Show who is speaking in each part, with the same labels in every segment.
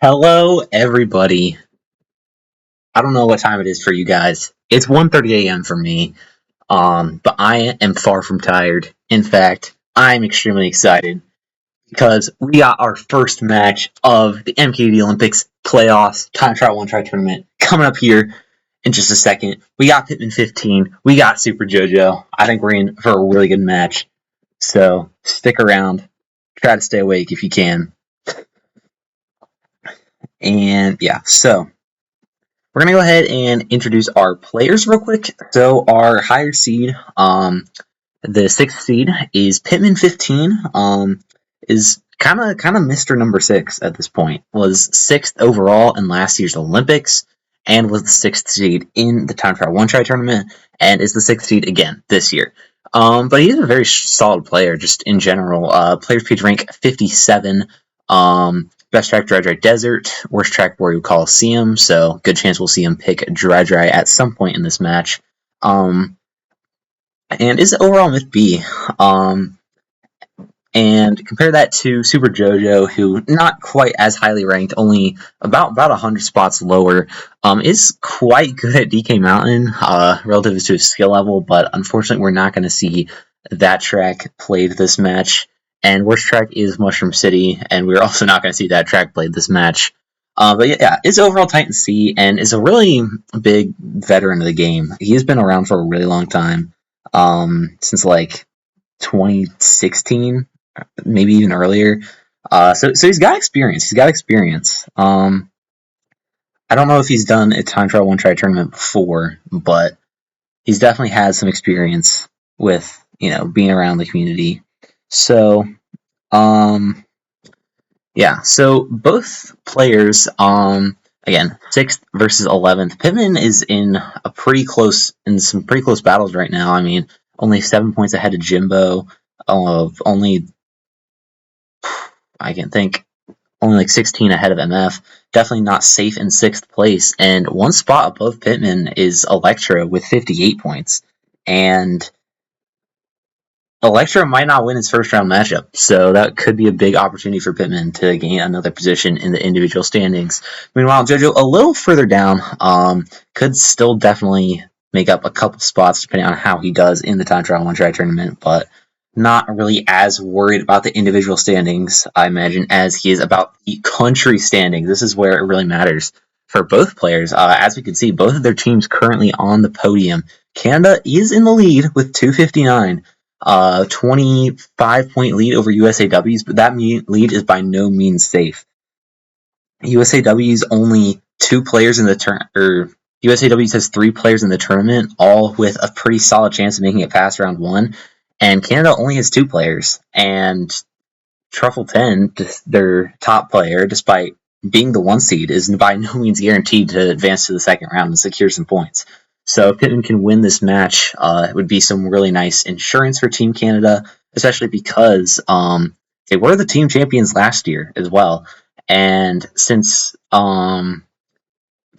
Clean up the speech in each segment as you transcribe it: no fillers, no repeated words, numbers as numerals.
Speaker 1: Hello, everybody. I don't know what time it is for you guys. It's 1:30 a.m. for me, but I am far from tired. In fact, I'm extremely excited because we got our first match of the MKDD Olympics playoffs time trial one try tournament coming up here in just a second. We got Pittman15. We got Super-Jojo. I think we're in for a really good match. So stick around. Try to stay awake if you can. And yeah, so we're going to go ahead and introduce our players real quick. So our higher seed, the sixth seed is Pittman15, is kind of Mr. Number 6 at this point. Was sixth overall in last year's Olympics and was the sixth seed in the time trial one try tournament and is the sixth seed again this year. But he's a very solid player just in general. Players page rank 57. Best track, Dry Dry Desert. Worst track, Boreal Coliseum. So good chance we'll see him pick Dry Dry at some point in this match. And is overall Myth B. And compare that to Super-Jojo, who not quite as highly ranked, only about 100 spots lower, is quite good at DK Mountain relative to his skill level, but unfortunately we're not going to see that track played this match. And worst track is Mushroom City, and we're also not going to see that track played this match. But yeah, is overall Titan C, and is a really big veteran of the game. He's been around for a really long time, since like 2016, maybe even earlier. So he's got experience. He's got experience. I don't know if he's done a time trial one try tournament before, but he's definitely had some experience with being around the community. So yeah. So both players again 6th versus 11th. Pittman is in some pretty close battles right now. I mean, only 7 points ahead of Jimbo. Only I can think only like 16 ahead of MF. Definitely not safe in 6th place. And one spot above Pittman is Electra with 58 points. And Electra might not win his first round matchup, so that could be a big opportunity for Pittman to gain another position in the individual standings. Meanwhile, JoJo a little further down, could still definitely make up a couple spots depending on how he does in the time trial one try tournament, but not really as worried about the individual standings, I imagine, as he is about the country standings. This is where it really matters for both players. As we can see, both of their teams currently on the podium. Canada is in the lead with 259. 25-point lead over USAW's, but that lead is by no means safe. USAW's only 2 players in the USAW's has 3 players in the tournament, all with a pretty solid chance of making it past round 1, and Canada only has 2 players, and Truffle 10, their top player, despite being the 1 seed, is by no means guaranteed to advance to the second round and secure some points. So if Pittman can win this match, it would be some really nice insurance for Team Canada, especially because they were the team champions last year as well. And since Pittman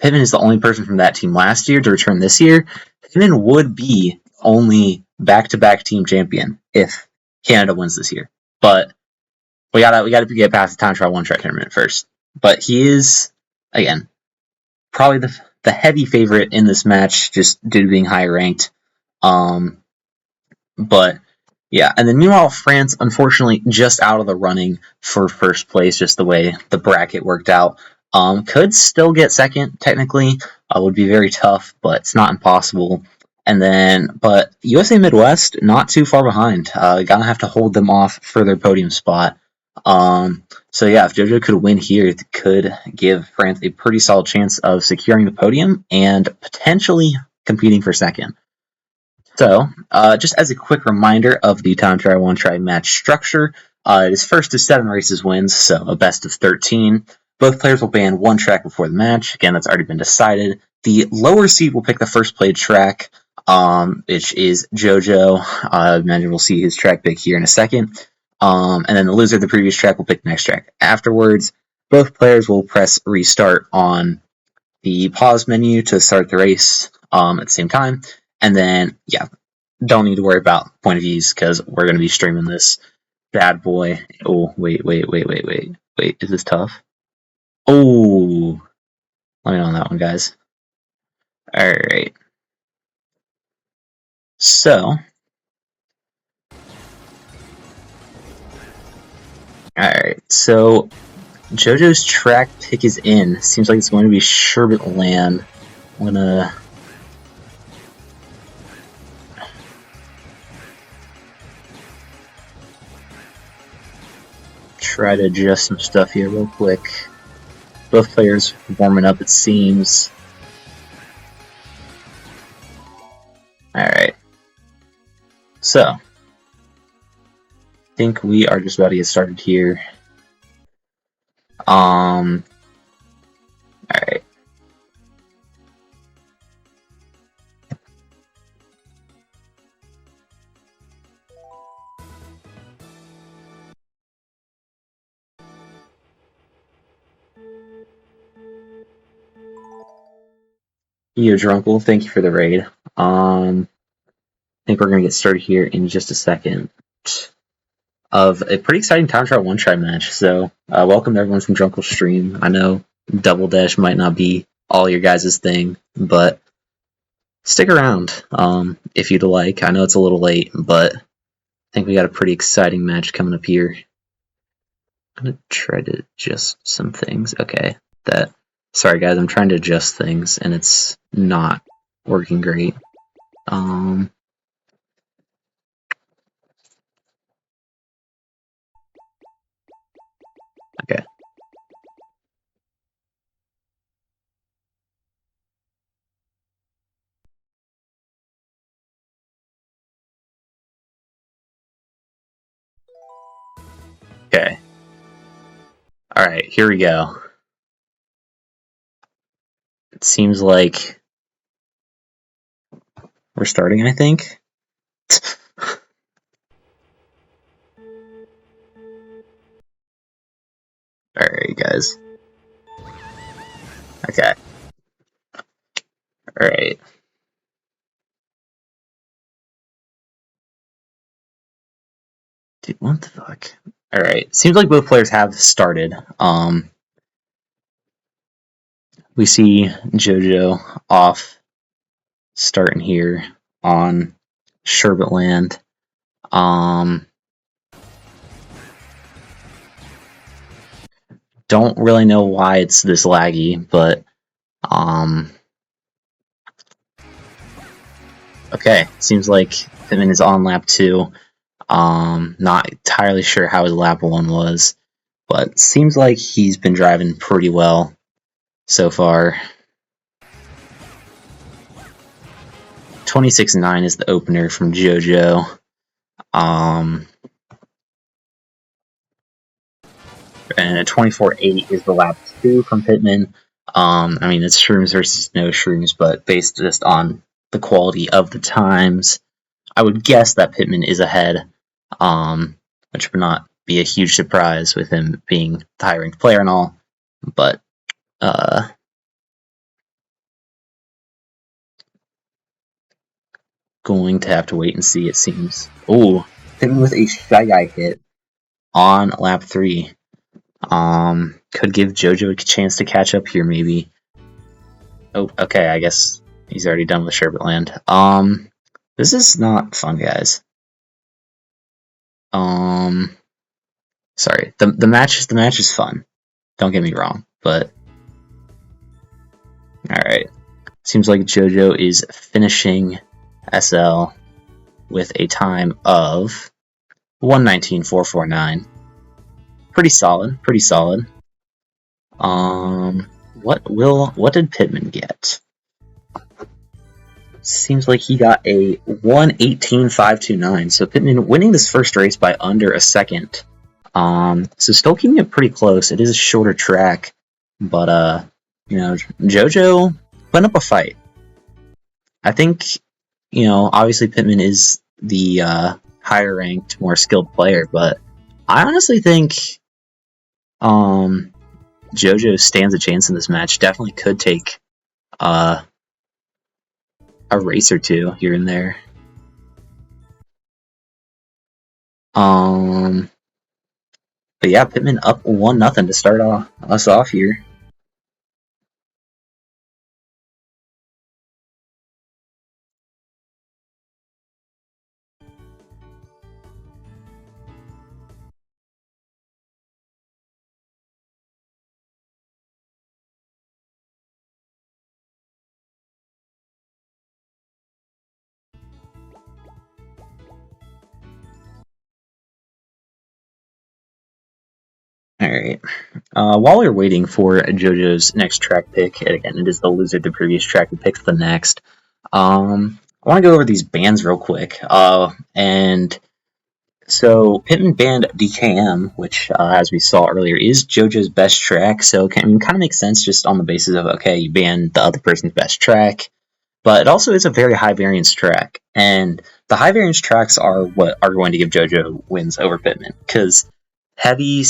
Speaker 1: is the only person from that team last year to return this year, Pittman would be only back-to-back team champion if Canada wins this year. But we gotta get past the time trial one try tournament first. But he is, again, probably the heavy favorite in this match, just due to being high ranked. But yeah, and then meanwhile, France, unfortunately, just out of the running for first place, just the way the bracket worked out. Could still get second, technically. Would be very tough, but it's not impossible. And then, but USA Midwest, not too far behind. Gonna have to hold them off for their podium spot. So yeah, if JoJo could win here, it could give France a pretty solid chance of securing the podium and potentially competing for second. So, just as a quick reminder of the time trial one try match structure, it is first to 7 races wins, so a best of 13. Both players will ban 1 track before the match. Again, that's already been decided. The lower seed will pick the first played track, which is JoJo. I imagine we'll see his track pick here in a second. And then the loser of the previous track will pick the next track. Afterwards, both players will press restart on the pause menu to start the race at the same time. And then, yeah, don't need to worry about point of views because we're going to be streaming this bad boy. Oh, wait. Is this tough? Oh, let me know on that one, guys. Alright. So. Alright, so JoJo's track pick is in. Seems like it's going to be Sherbet Land. I'm gonna try to adjust some stuff here real quick. Both players warming up, it seems. Alright. So, I think we are just about to get started here. Alright. Yo, Drunkle, thank you for the raid. I think we're gonna get started here in just a second. Of a pretty exciting time trial one-try match. So, welcome to everyone from Drunkle's stream. I know Double Dash might not be all your guys' thing, but stick around if you'd like. I know it's a little late, but I think we got a pretty exciting match coming up here. I'm gonna try to adjust some things. Okay, sorry guys, I'm trying to adjust things and it's not working great. Okay. Okay. Alright, here we go. It seems like we're starting, I think. Alright, guys. Okay. Alright. Dude, what the fuck? Alright. Seems like both players have started. We see JoJo off starting here on Sherbet Land. Don't really know why it's this laggy, but okay. Seems like Pittman is on lap 2. Not entirely sure how his lap 1 was, but seems like he's been driving pretty well so far. 26.9 is the opener from JoJo. And a 24.8 is the lap 2 from Pittman. I mean, it's shrooms versus no shrooms, but based just on the quality of the times, I would guess that Pittman is ahead, which would not be a huge surprise with him being the high-ranked player and all, but going to have to wait and see, it seems. Oh, Pittman with a Shy Guy hit on lap 3. Could give JoJo a chance to catch up here, maybe. Oh, okay, I guess he's already done with Sherbet Land. This is not fun, guys. Sorry. The match is fun. Don't get me wrong, but alright. Seems like JoJo is finishing SL with a time of 119.449. Pretty solid, pretty solid. What did Pittman get? Seems like he got a 118.529. So Pittman winning this first race by under a second. So still keeping it pretty close. It is a shorter track, but you know, JoJo putting up a fight. I think, you know, obviously Pittman is the higher ranked, more skilled player, but I honestly think JoJo stands a chance in this match. Definitely could take a race or two here and there. But yeah, Pittman up 1-0 to start us off here. Alright. While we're waiting for JoJo's next track pick, and again, it is the loser of the previous track who picks the next, I want to go over these bands real quick. And so Pittman banned DKM, which, as we saw earlier, is JoJo's best track. So kind of makes sense just on the basis of, okay, you banned the other person's best track. But it also is a very high variance track. And the high variance tracks are what are going to give JoJo wins over Pittman. Because heavily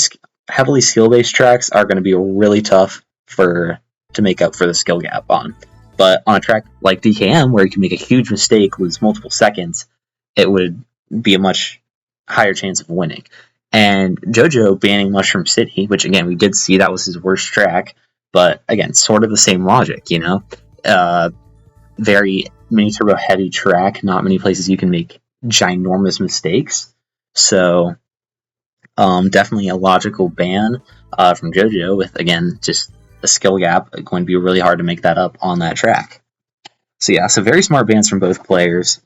Speaker 1: skill-based tracks are going to be really tough to make up for the skill gap on. But on a track like DKM, where you can make a huge mistake, lose multiple seconds, it would be a much higher chance of winning. And JoJo banning Mushroom City, which again we did see that was his worst track, but again, sort of the same logic, you know. Very mini turbo heavy track, not many places you can make ginormous mistakes. So definitely a logical ban from JoJo, with again just a skill gap, going to be really hard to make that up on that track. So yeah, so very smart bans from both players.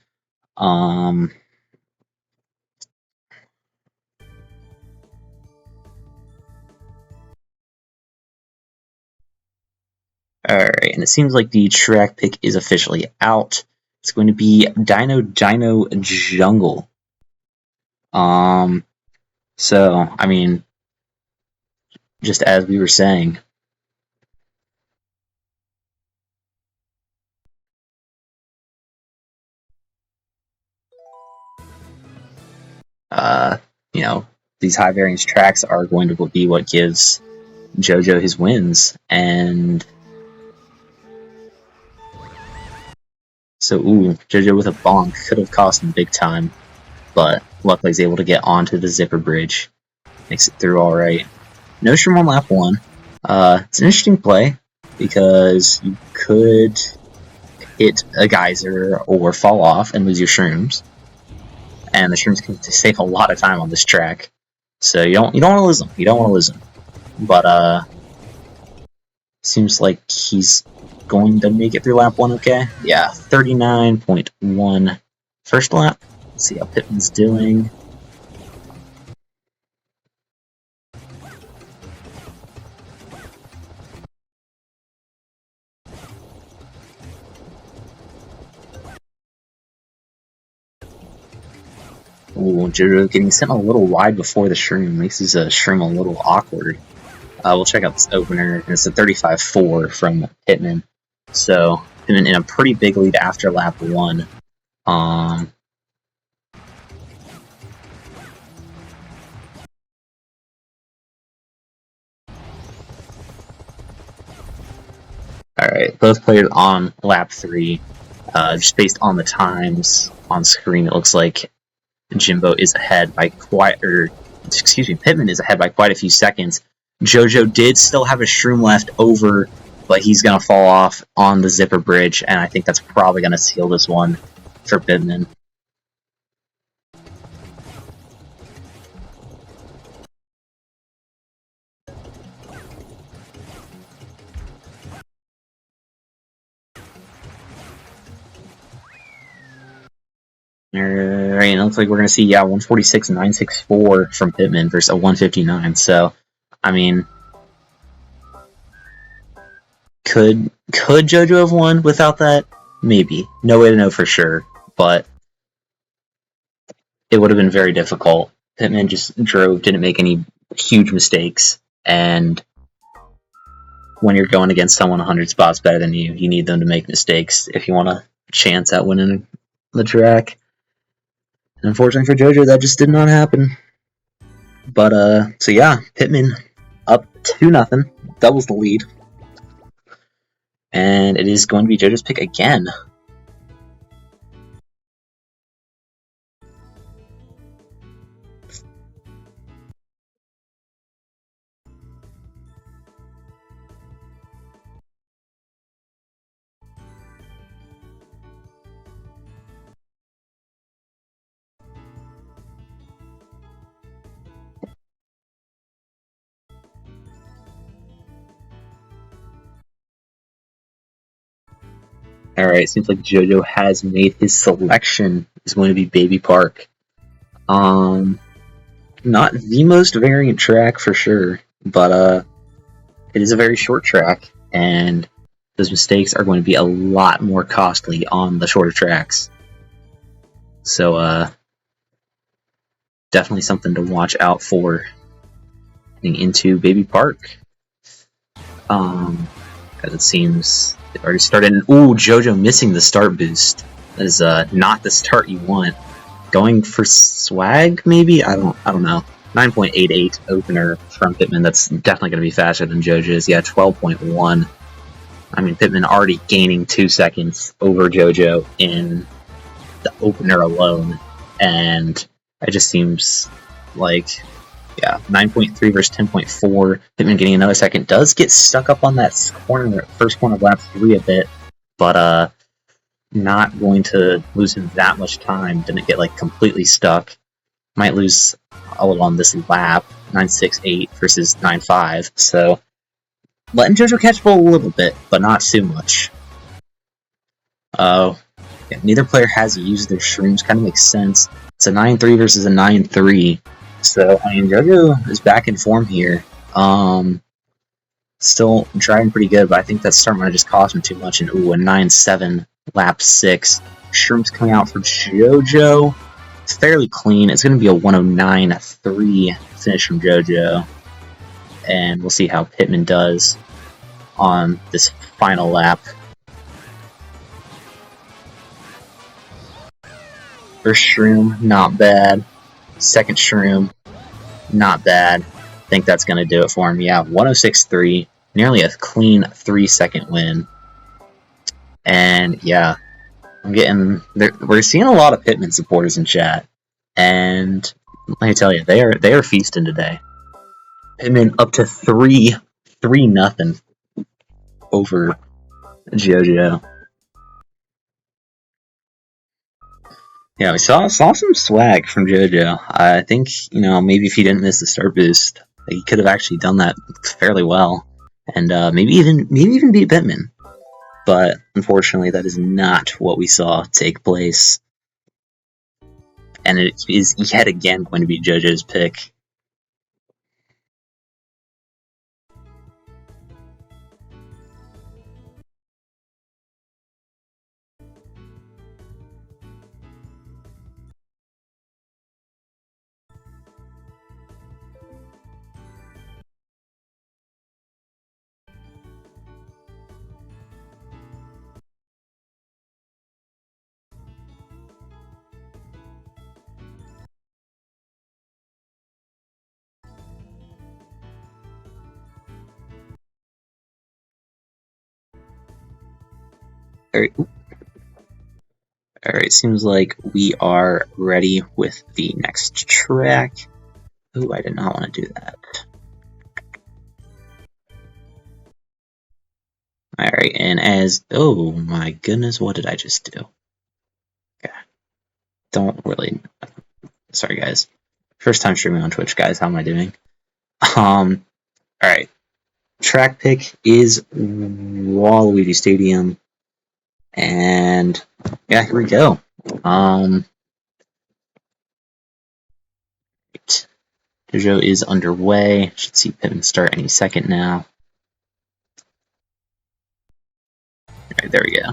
Speaker 1: Alright, and it seems like the track pick is officially out. It's going to be Dino Jungle. So, I mean, just as we were saying, you know, these high variance tracks are going to be what gives JoJo his wins. And so, JoJo with a bonk could have cost him big time, but luckily he's able to get onto the zipper bridge. Makes it through alright. No shroom on lap 1. It's an interesting play, because you could hit a geyser or fall off and lose your shrooms. And the shrooms can save a lot of time on this track. So you don't want to lose them. You don't want to lose them. But seems like he's going to make it through lap 1 okay. Yeah, 39.1 first lap. Let's see how Pittman's doing. Ooh, JoJo getting sent a little wide before the shroom. Makes his shroom a little awkward. We'll check out this opener, and it's a 35.4 from Pittman. So, Pittman in a pretty big lead after lap 1. Alright, both players on lap 3. Just based on the times on screen, it looks like Jimbo is ahead by Pittman is ahead by quite a few seconds. JoJo did still have a shroom left over, but he's going to fall off on the zipper bridge, and I think that's probably going to seal this one for Pittman. Alright, it looks like we're going to see, 146.964 from Pittman versus a 159. So, I mean, could JoJo have won without that? Maybe. No way to know for sure, but it would have been very difficult. Pittman just drove, didn't make any huge mistakes, and when you're going against someone 100 spots better than you, you need them to make mistakes if you want a chance at winning the track. And unfortunately for JoJo, that just did not happen. But, so yeah, Pittman up 2-0, doubles the lead. And it is going to be JoJo's pick again. Alright, seems like JoJo has made his selection. Is going to be Baby Park. Not the most variant track for sure. but it is a very short track, and those mistakes are going to be a lot more costly on the shorter tracks. So definitely something to watch out for heading into Baby Park. Because it seems they've already started. Ooh, JoJo missing the start boost. That is not the start you want. Going for swag, maybe? I don't know. 9.88 opener from Pittman. That's definitely going to be faster than JoJo's. Yeah, 12.1. I mean, Pittman already gaining 2 seconds over JoJo in the opener alone, and it just seems like, yeah, 9.3 versus 10.4. Pittman getting another second. Does get stuck up on that corner, first corner of lap 3 a bit, but not going to lose him that much time. Didn't get like completely stuck. Might lose a little on this lap. 9.68 versus 9.5. So letting JoJo catch ball a little bit, but not too much. Yeah, neither player has used their shrooms. Kind of makes sense. It's a 9.3 versus a 9.3. So, I mean, JoJo is back in form here. Still driving pretty good, but I think that start might have just cost him too much. And ooh, a 9.7 lap 6. Shrooms coming out for JoJo. It's fairly clean. It's going to be a 109.3 finish from JoJo. And we'll see how Pittman does on this final lap. First shroom, not bad. Second shroom, not bad. I think that's going to do it for him. Yeah, 106.3. Nearly a clean 3-second win. And yeah, we're seeing a lot of Pittman supporters in chat. And let me tell you, they are feasting today. Pittman up to 3-0 over JoJo. Yeah, we saw some swag from JoJo. I think, maybe if he didn't miss the start boost, he could have actually done that fairly well, and maybe even beat Pittman. But unfortunately, that is not what we saw take place, and it is yet again going to be JoJo's pick. Alright, seems like we are ready with the next track. Ooh, I did not want to do that. Alright, and oh my goodness, what did I just do? Okay. Don't really... Sorry, guys. First time streaming on Twitch, guys. How am I doing? Alright. Track pick is Waluigi Stadium. And yeah, here we go. JoJo is underway. Should see Pittman start any second now. Alright, there we go.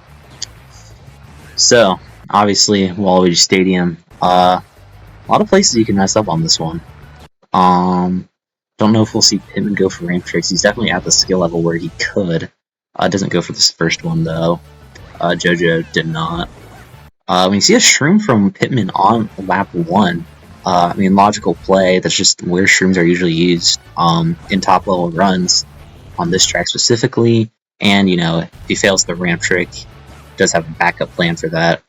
Speaker 1: So, obviously, Waluigi Stadium. A lot of places you can mess up on this one. Don't know if we'll see Pittman go for ramp tricks. He's definitely at the skill level where he could. Doesn't go for this first one, though. JoJo did not. We see a shroom from Pittman on lap 1. I mean, logical play. That's just where shrooms are usually used in top-level runs on this track specifically. And, if he fails the ramp trick, does have a backup plan for that.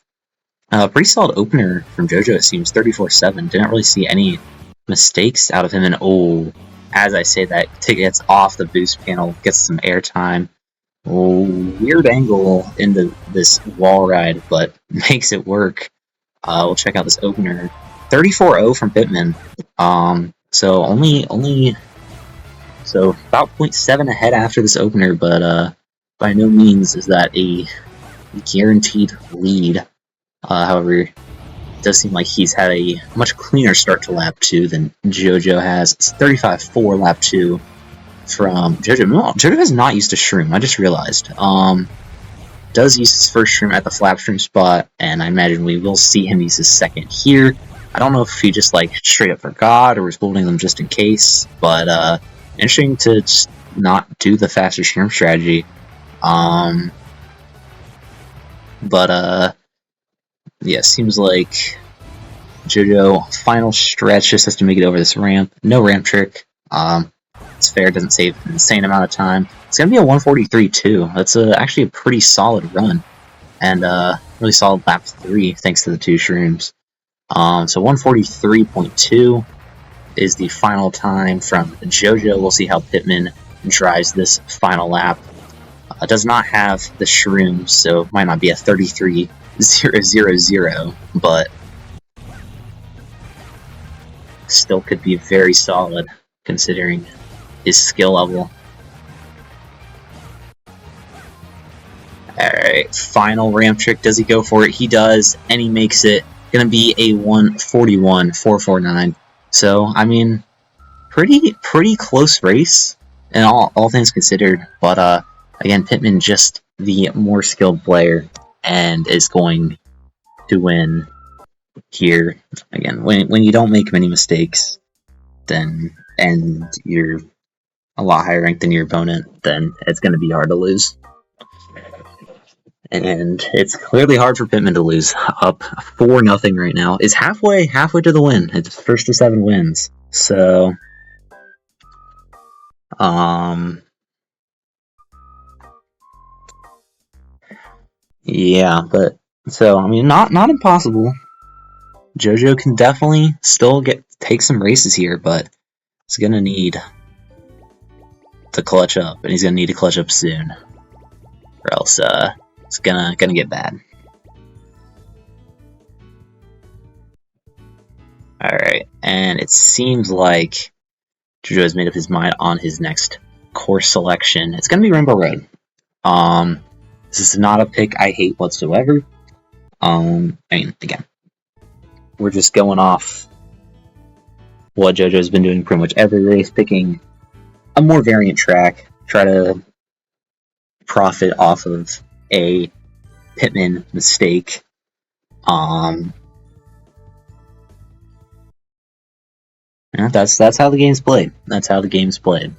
Speaker 1: Pretty solid opener from JoJo, it seems. 34-7. Didn't really see any mistakes out of him. And, as I say that, gets off the boost panel, gets some airtime. Weird angle into this wall ride, but makes it work. We'll check out this opener. 34-0 from Pittman. So about 0.7 ahead after this opener, but by no means is that a guaranteed lead. However, it does seem like he's had a much cleaner start to lap 2 than JoJo has. It's 35-4 lap 2. from Jojo. Well, Jojo has not used a shroom, I just realized. Does use his first shroom at the flap shroom spot, and I imagine we will see him use his second here. I don't know if he just like straight up forgot or was holding them just in case, but interesting to just not do the faster shroom strategy. Yeah, seems like Jojo final stretch just has to make it over this ramp. No ramp trick. It's fair, doesn't save an insane amount of time. It's gonna be a 143 too. That's actually a pretty solid run, and really solid lap 3 thanks to the 2 shrooms. So 143.2 is the final time from Jojo. We'll see how Pittman drives this final lap. Does not have the shrooms, so it might not be a 33.000, but still could be very solid considering his skill level. Alright, final ramp trick. Does he go for it? He does, and he makes it. Gonna be a 141.449. So, I mean, pretty close race, in all things considered. But, again, Pittman just the more skilled player, and is going to win here. Again, when you don't make many mistakes, then, and you're a lot higher ranked than your opponent, then it's going to be hard to lose. And it's clearly hard for Pittman to lose. Up 4-0 right now. Is halfway to the win. It's first to 7 wins. So, yeah, but so I mean, not impossible. Jojo can definitely still take some races here, but he's gonna need to clutch up, and he's gonna need to clutch up soon, or else it's gonna get bad. Alright, and it seems like Jojo has made up his mind on his next course selection. It's gonna be Rainbow Road. This is not a pick I hate whatsoever. I mean, again, we're just going off what Jojo's been doing pretty much every race, picking a more variant track, try to profit off of a Pittman mistake. Yeah, that's how the game's played. That's how the game's played.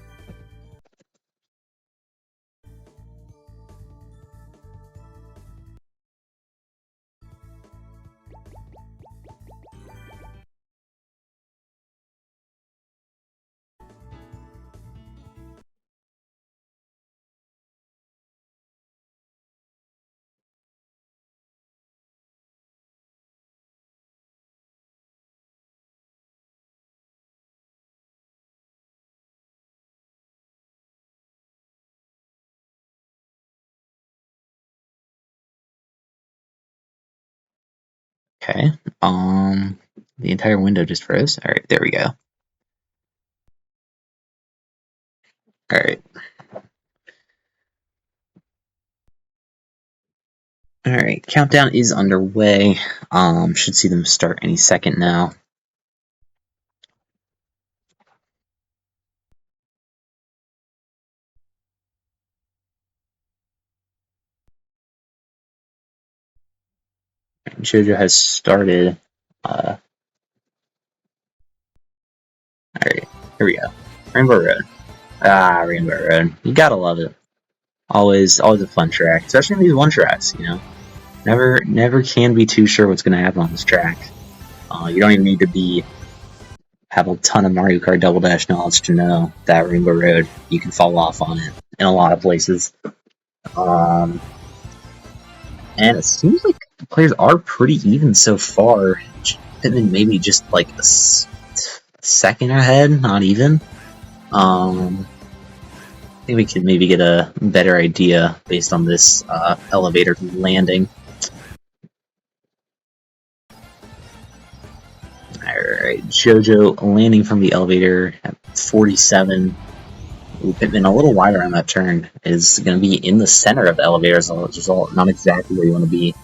Speaker 1: Okay. The entire window just froze. All right, there we go. All right. All right. Countdown is underway. Should see them start any second now. Jojo has started. All right. Here we go. Rainbow Road. Rainbow Road. You gotta love it. Always a fun track, especially in these one tracks. You know, never can be too sure what's gonna happen on this track. You don't even need to have a ton of Mario Kart Double Dash knowledge to know that Rainbow Road, you can fall off on it in a lot of places. And it seems like the players are pretty even so far. Pittman maybe just like a second ahead, not even. I think we could maybe get a better idea based on this elevator landing. Alright, Jojo landing from the elevator at 47. Ooh, Pittman a little wider on that turn is going to be in the center of the elevator as a result. Not exactly where you want to be,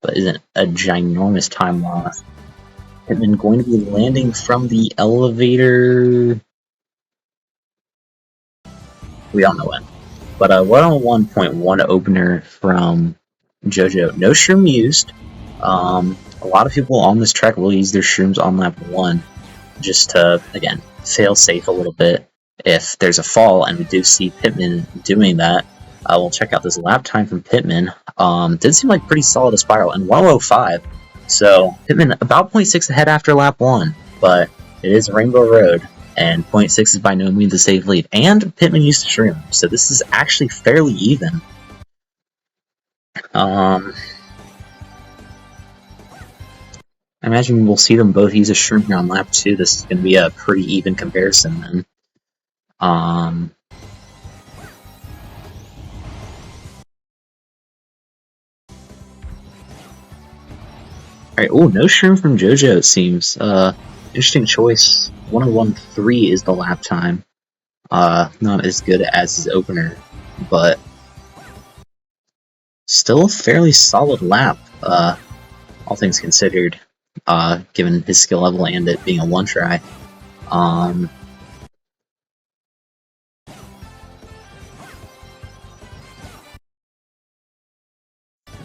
Speaker 1: but isn't a ginormous time loss. Pittman going to be landing from the elevator. We all know when. But 101.1 opener from JoJo. No shroom used. A lot of people on this track will use their shrooms on lap 1 just to, again, fail safe a little bit if there's a fall, and we do see Pittman doing that. We'll check out this lap time from Pittman. Did seem like pretty solid a spiral, and 105. So Pittman about 0.6 ahead after lap 1, but it is Rainbow Road, and 0.6 is by no means a safe lead. And Pittman used to shroom, so this is actually fairly even. I imagine we'll see them both use a shroom here on lap 2. This is going to be a pretty even comparison then. Alright, oh, no shroom from JoJo, it seems. Interesting choice. 101.3 is the lap time. Not as good as his opener, but still a fairly solid lap, all things considered, given his skill level and it being a one-try.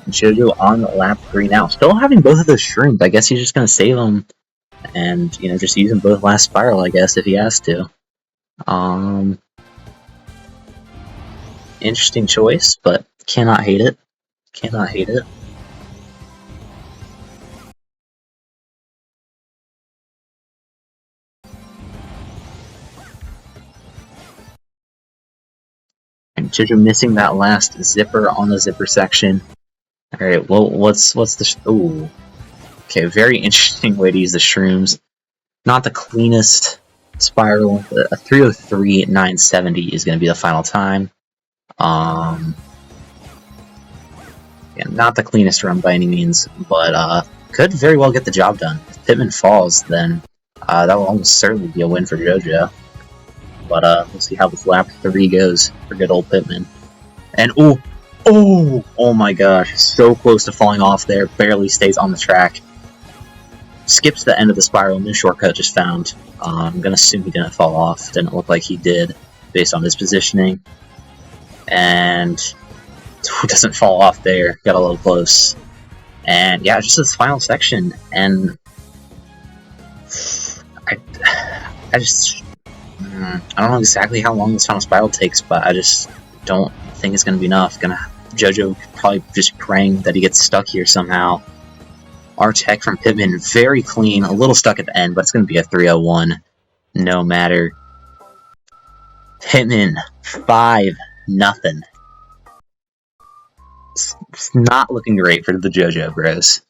Speaker 1: JoJo on lap 3 now. Still having both of those shrooms. I guess he's just going to save them and, you know, just use them both last spiral, I guess, if he has to. Interesting choice, but cannot hate it. Cannot hate it. And JoJo missing that last zipper on the zipper section. Alright, well, what's the... Ooh. Okay, very interesting way to use the shrooms. Not the cleanest spiral. A 303.970 is going to be the final time. Yeah, not the cleanest run by any means, but could very well get the job done. If Pittman falls, then that will almost certainly be a win for JoJo. But we'll see how this lap 3 goes for good old Pittman. And oh my gosh, so close to falling off there, barely stays on the track. Skips the end of the spiral, new shortcut just found. I'm gonna assume he didn't fall off, didn't look like he did, based on his positioning. And doesn't fall off there, got a little close. And yeah, just this final section, and I don't know exactly how long this final spiral takes, but I just don't think it's gonna be enough. JoJo probably just praying that he gets stuck here somehow. R-Tech from Pittman, very clean, a little stuck at the end, but it's going to be a 301, no matter. Pittman, 5-0. It's not looking great for the JoJo bros.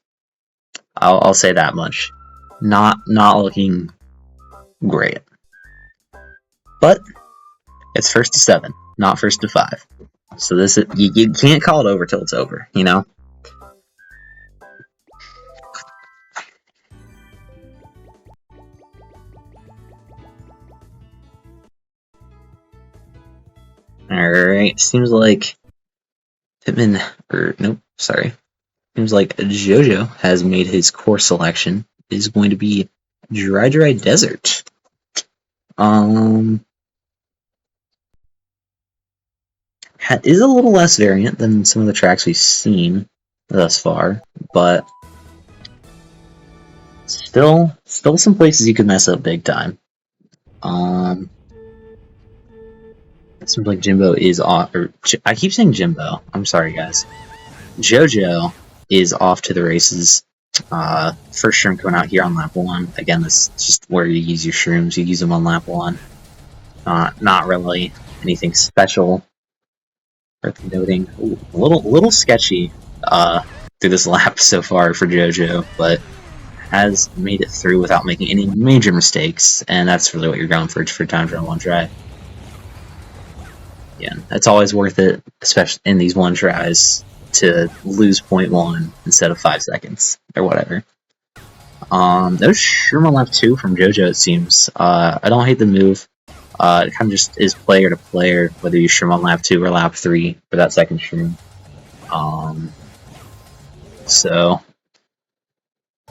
Speaker 1: I'll say that much. Not looking great. But it's 1st to 7, not 1st to 5. So this is, you can't call it over till it's over, you know? Alright, seems like Pittman, seems like JoJo has made his course selection. It is going to be Dry Desert. Is a little less variant than some of the tracks we've seen thus far, but still some places you could mess up big time. It seems like Jimbo is off, or I keep saying Jimbo. I'm sorry, guys. JoJo is off to the races. First shroom coming out here on lap 1. Again, this is just where you use your shrooms. You use them on lap 1. Not really anything special worth noting. Ooh, a little sketchy through this lap so far for JoJo, but has made it through without making any major mistakes, and that's really what you're going for time trial one try. Yeah, it's always worth it, especially in these one tries, to lose 0.1 instead of 5 seconds or whatever. There's shroom on lap 2 from JoJo, it seems. I don't hate the move. It kind of just is player to player, whether you shroom on lap 2 or lap 3 for that second shroom. So,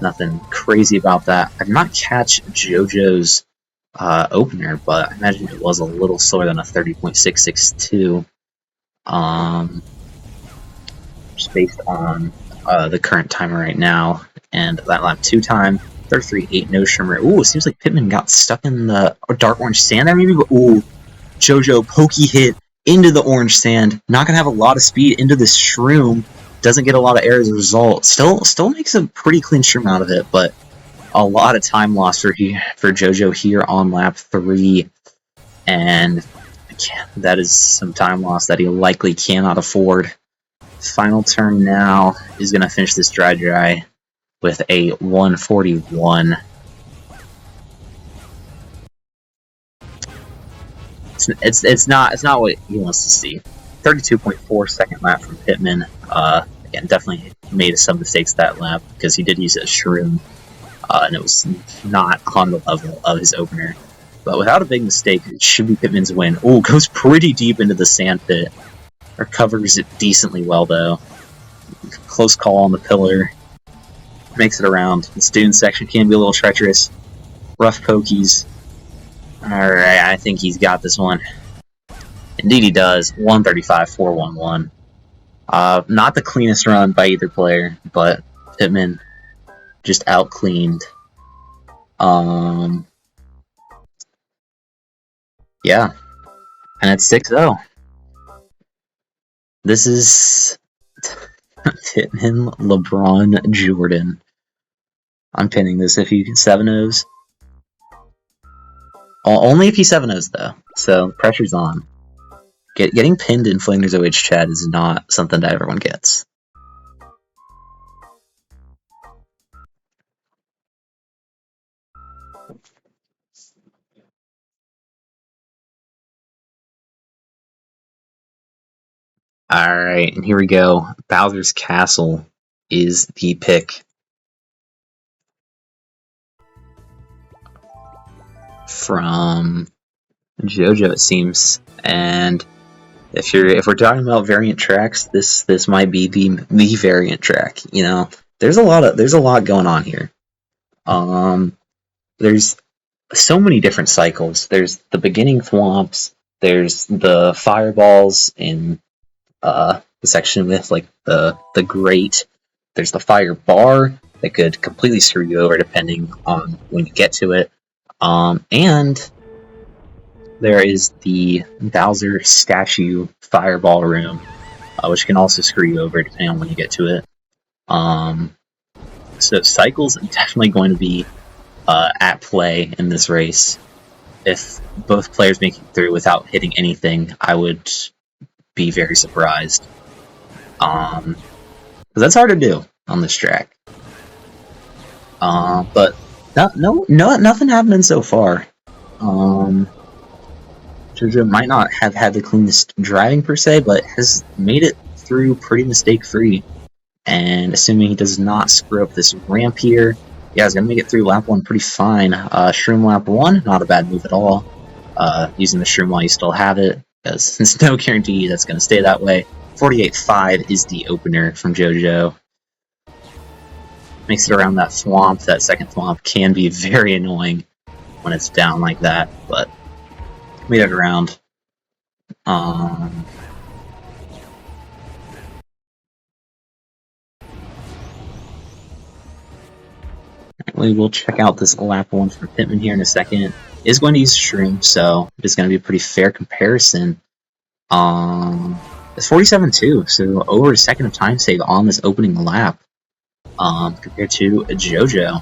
Speaker 1: nothing crazy about that. I did not catch JoJo's opener, but I imagine it was a little slower than a 30.662. Just based on the current timer right now, and that lap 2 time, 33.8 no shimmer. Ooh, it seems like Pittman got stuck in the dark orange sand there maybe, but ooh, Jojo pokey hit into the orange sand. Not gonna have a lot of speed into this shroom. Doesn't get a lot of air as a result. Still makes a pretty clean shroom out of it, but a lot of time loss for Jojo here on lap 3, and that is some time loss that he likely cannot afford. Final turn now is going to finish this dry with a 141. It's not what he wants to see. 32.4 second lap from Pittman. Again, definitely made some mistakes that lap because he did use a shroom, and it was not on the level of his opener. But without a big mistake, it should be Pittman's win. Ooh, goes pretty deep into the sand pit. Recovers it decently well though. Close call on the pillar. Makes it around. This dune section can be a little treacherous. Rough pokies. Alright, I think he's got this one. Indeed he does. 135.411. Not the cleanest run by either player, but Pittman just out-cleaned. Yeah. And it's 6-0. This is Pittman, LeBron, Jordan. I'm pinning this if he 7-0s. Only if he 7-0s though, so pressure's on. Getting pinned in Flanders OH chat is not something that everyone gets. Alright, and here we go. Bowser's Castle is the pick. From JoJo, it seems. And if we're talking about variant tracks, this might be the variant track. You know, there's a lot going on here. There's so many different cycles. There's the beginning thwomps. There's the fireballs in the section with like the grate. There's the fire bar that could completely screw you over depending on when you get to it. And there is the Bowser statue fireball room, which can also screw you over depending on when you get to it. So cycles are definitely going to be at play in this race. If both players make it through without hitting anything, I would be very surprised. Because that's hard to do on this track. But nothing happening so far. Jojo might not have had the cleanest driving per se, but has made it through pretty mistake-free. And assuming he does not screw up this ramp here, yeah, he's going to make it through lap 1 pretty fine. Shroom lap 1, not a bad move at all. Using the Shroom while you still have it, because there's no guarantee that's going to stay that way. 48.5 is the opener from JoJo. Makes it around that thwomp. That second thwomp can be very annoying when it's down like that, but made it around. We will check out this lap 1 for Pittman here in a second. Is going to use Shroom, so it's going to be a pretty fair comparison. It's 47.2, so over a second of time save on this opening lap, compared to JoJo.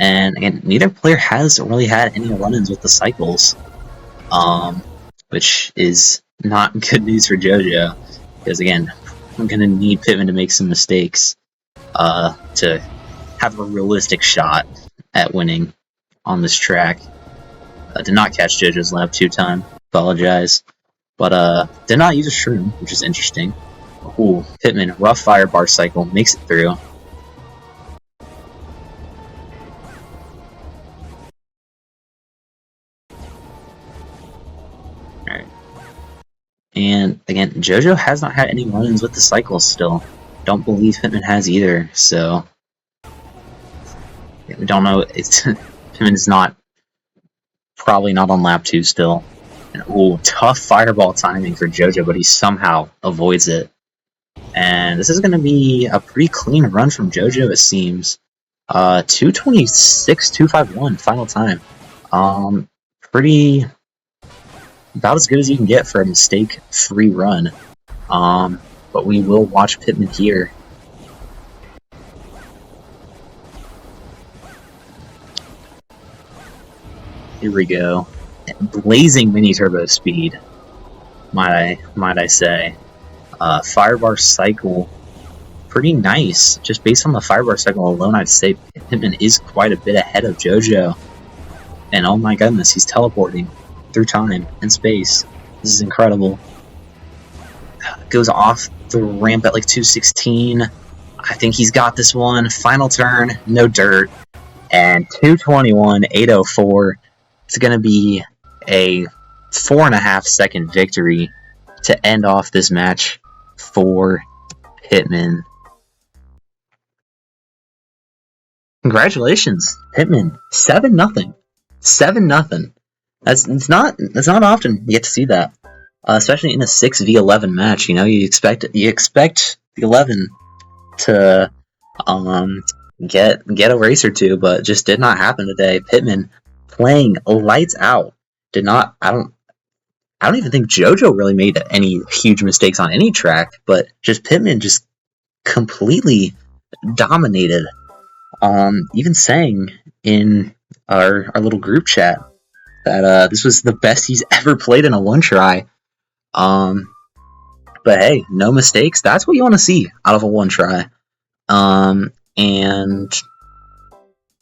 Speaker 1: And again, neither player has really had any run-ins with the cycles, which is not good news for JoJo, because again, I'm going to need Pittman to make some mistakes to have a realistic shot at winning on this track. Did not catch JoJo's lap 2 time, apologize. But did not use a Shroom, which is interesting. Ooh, Pittman, rough fire bar cycle, makes it through. Alright. And again, JoJo has not had any run-ins with the cycles still. Don't believe Pittman has either, so we don't know. Pittman is not probably not on lap 2 still. And, ooh, tough fireball timing for JoJo, but he somehow avoids it. And this is going to be a pretty clean run from JoJo, it seems. 2:26.251 final time. Pretty about as good as you can get for a mistake-free run. But we will watch Pittman here. Here we go. Blazing mini turbo speed, might I say. Firebar cycle, pretty nice. Just based on the firebar cycle alone, I'd say Pittman is quite a bit ahead of JoJo. And oh my goodness, he's teleporting through time and space. This is incredible. Goes off the ramp at like 2:16. I think he's got this one. Final turn, no dirt. And 2:21.804. It's going to be a 4.5 second victory to end off this match for Pittman. Congratulations, Pittman. 7-0. 7-0. That's not often you get to see that, especially in a 6v11 match. You know, you expect the 11 to get a race or two, but just did not happen today. Pittman playing lights out. Did not. I don't even think JoJo really made any huge mistakes on any track, but just Pittman just completely dominated. Even saying in our little group chat that this was the best he's ever played in a one try. But hey, no mistakes. That's what you want to see out of a one try. And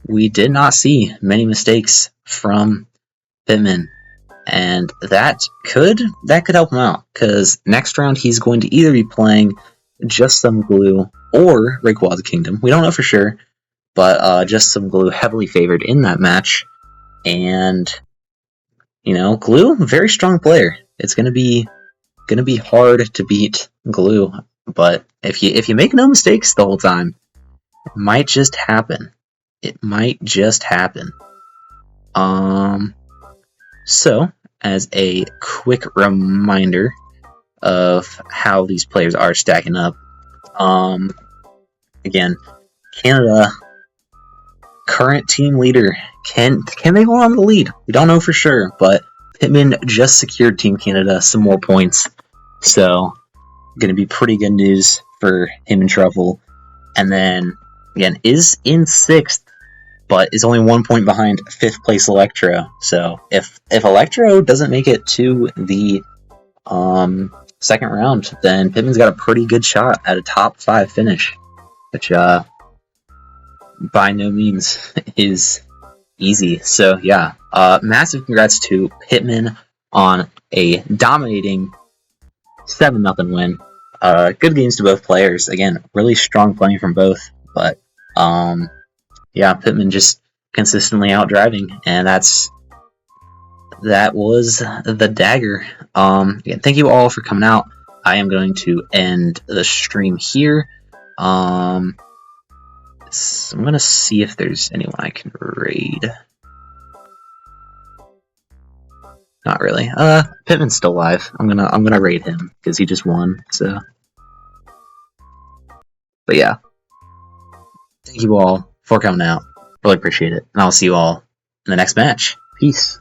Speaker 1: we did not see many mistakes from Pittman. And that could help him out, because next round he's going to either be playing Just Some Glue or Rayquaza Kingdom. We don't know for sure, but Just Some Glue heavily favored in that match. And you know, Glue, very strong player. It's gonna be hard to beat Glue, but if you make no mistakes the whole time, it might just happen. It might just happen. So, as a quick reminder of how these players are stacking up, again, Canada, current team leader, can they hold on to the lead? We don't know for sure, but Pittman just secured Team Canada some more points, so going to be pretty good news for him and Truffle. And then, again, is in 6th, but is only 1 point behind 5th place Electro. So if Electro doesn't make it to the second round, then Pittman's got a pretty good shot at a top 5 finish, which by no means is easy. So yeah, massive congrats to Pittman on a dominating 7-0 win. Good games to both players. Again, really strong playing from both, but yeah, Pittman just consistently out driving, and that was the dagger. Again, thank you all for coming out. I am going to end the stream here. I'm gonna see if there's anyone I can raid. Not really. Pittman's still live. I'm gonna raid him because he just won. So, but yeah, thank you all for coming out. Really appreciate it, and I'll see you all in the next match. Peace.